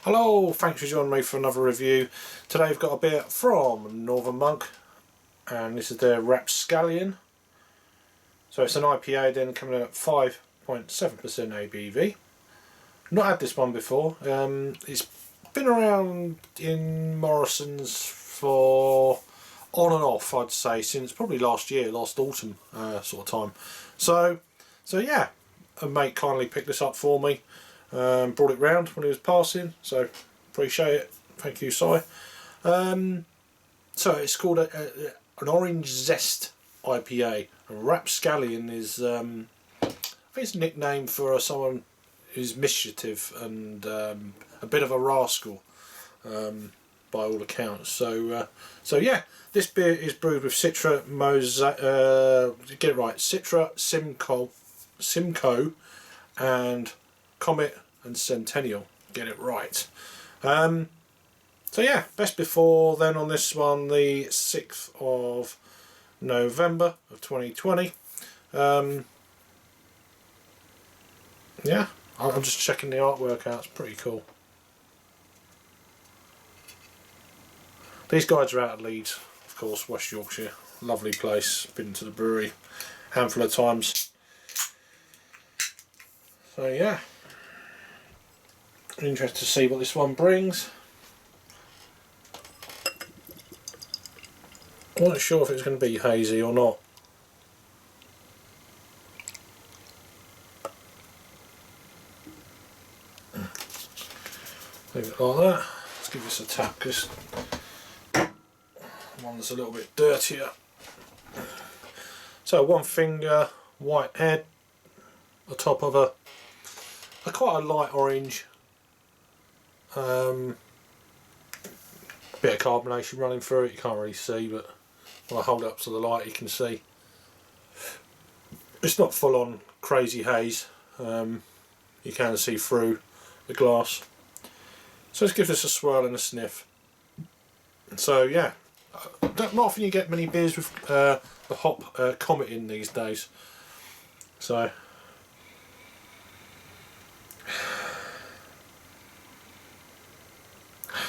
Hello, thanks for joining me for another review. Today I've got a beer from Northern Monk, and this is their Rapscallion. So it's an IPA, then coming in at 5.7% ABV. Not had this one before. It's been around in Morrison's for on and off, I'd say, since probably last autumn sort of time. So yeah, a mate kindly picked this up for me. Brought it round when he was passing, so appreciate it. Thank you, Si. So it's called an Orange Zest IPA. Rapscallion is, I think it's a nickname for someone who's mischievous and a bit of a rascal, by all accounts. So yeah, this beer is brewed with Citra, get it right, Citra, Simcoe, and Comet and Centennial. Get it right. So yeah, best before then on this one, the 6th of November of 2020. Yeah, I'm just checking the artwork out. It's pretty cool. These guys are out of Leeds, of course, West Yorkshire. Lovely place. Been to the brewery a handful of times. So yeah, interested to see what this one brings. I wasn't sure if it was going to be hazy or not. Leave it like that. Let's give this a tap because one's a little bit dirtier. So one finger, white head, the top of a quite a light orange. Bit of carbonation running through it. You can't really see, but when I hold it up to the light you can see. It's not full on crazy haze. You can see through the glass. So let's give this a swirl and a sniff. So yeah, not often you get many beers with the hop Comet in these days. So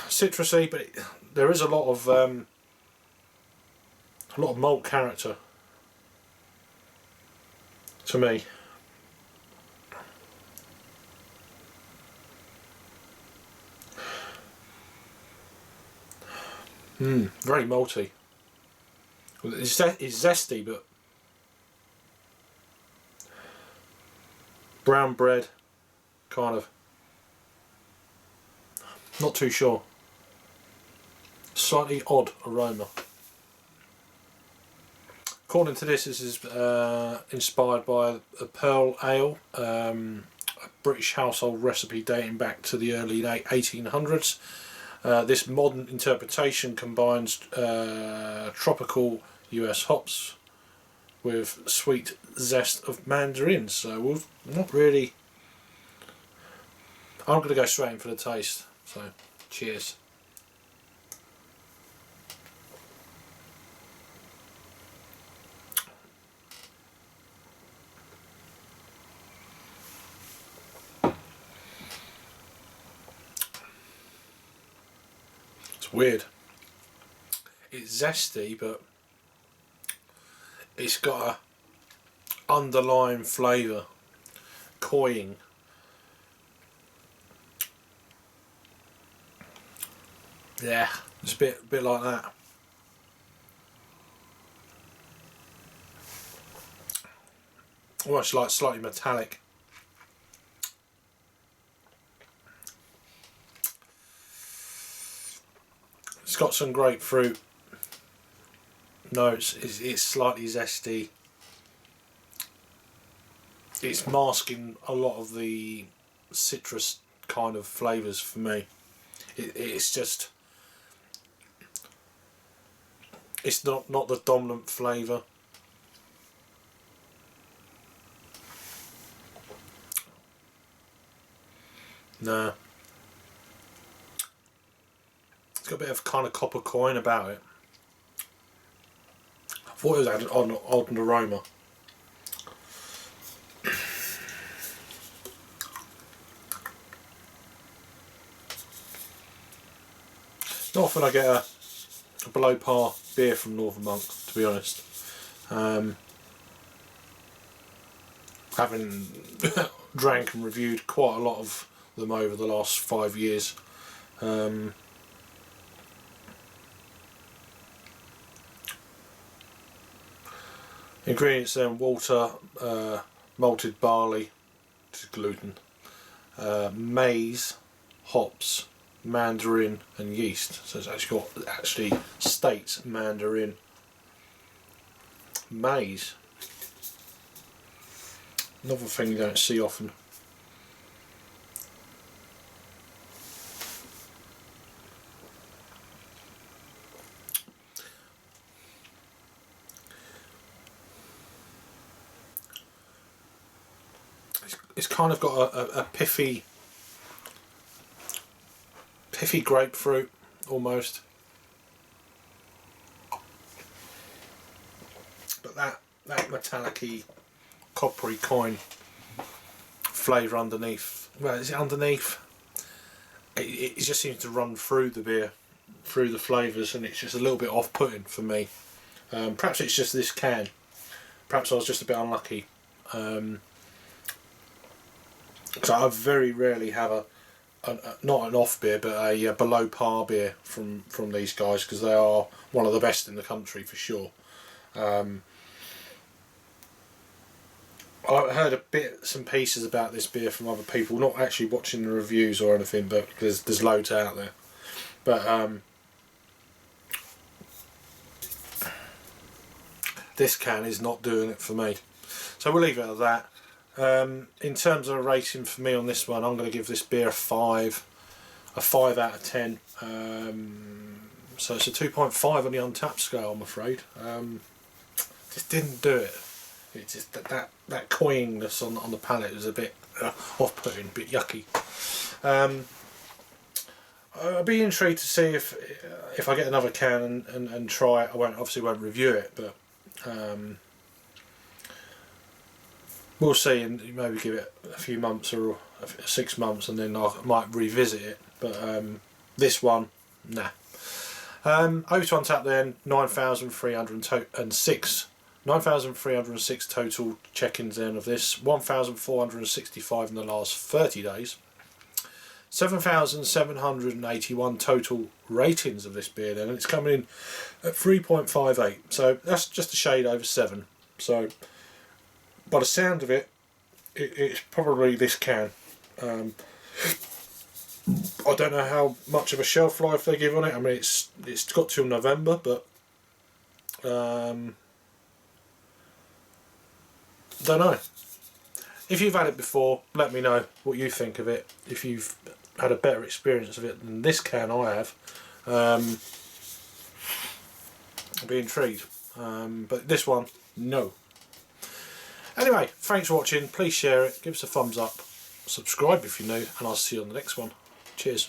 citrusy, but there is a lot of malt character to me. Very malty. It's zesty, but brown bread, kind of. Not too sure. Slightly odd aroma. According to this is inspired by a Purl Ale, a British household recipe dating back to the early 1800s. This modern interpretation combines tropical US hops with sweet zest of mandarins. So we've not really. I'm going to go straight in for the taste. So cheers. It's weird. It's zesty, but it's got a underlying flavour, cloying. Yeah, it's a bit like that. Almost like slightly metallic. It's got some grapefruit notes. It's slightly zesty. It's masking a lot of the citrus kind of flavours for me. It's just, it's not the dominant flavour. No. It's got a bit of kind of copper coin about it. I thought it was an odd aroma. Not often I get a below par beer from Northern Monk, to be honest. Having drank and reviewed quite a lot of them over the last 5 years. Ingredients then: water, malted barley, which is gluten, maize, hops, mandarin and yeast. So it's actually states mandarin. Maize, another thing you don't see often. It's kind of got a pithy grapefruit almost, but that metallic-y, coppery coin flavour underneath. Well, is it underneath? It just seems to run through the beer, through the flavours, and it's just a little bit off-putting for me. Perhaps it's just this can. Perhaps I was just a bit unlucky. So I very rarely have not an off beer, but a below par beer from these guys, because they are one of the best in the country for sure. I heard a bits and pieces about this beer from other people, not actually watching the reviews or anything, but there's loads out there. But this can is not doing it for me, so we'll leave it at that. In terms of a rating for me on this one, I'm going to give this beer a 5 out of 10. So it's a 2.5 on the Untapped scale, I'm afraid. Just didn't do it. It's just that coyingness on the palate was a bit off-putting, a bit yucky. I'll be intrigued to see if I get another can and try it. I obviously won't review it, but we'll see, and maybe give it a few months or 6 months, and then I might revisit it. But this one, nah. Over to Untapped then, 9,306 total check-ins then of this, 1,465 in the last 30 days, 7,781 total ratings of this beer then, and it's coming in at 3.58, so that's just a shade over 7. So by the sound of it, it's probably this can. I don't know how much of a shelf life they give on it. I mean, it's got till November, but don't know. If you've had it before, let me know what you think of it. If you've had a better experience of it than this can I have, I'll be intrigued. But this one, no. Anyway, thanks for watching. Please share it, give us a thumbs up, subscribe if you're new, and I'll see you on the next one. Cheers.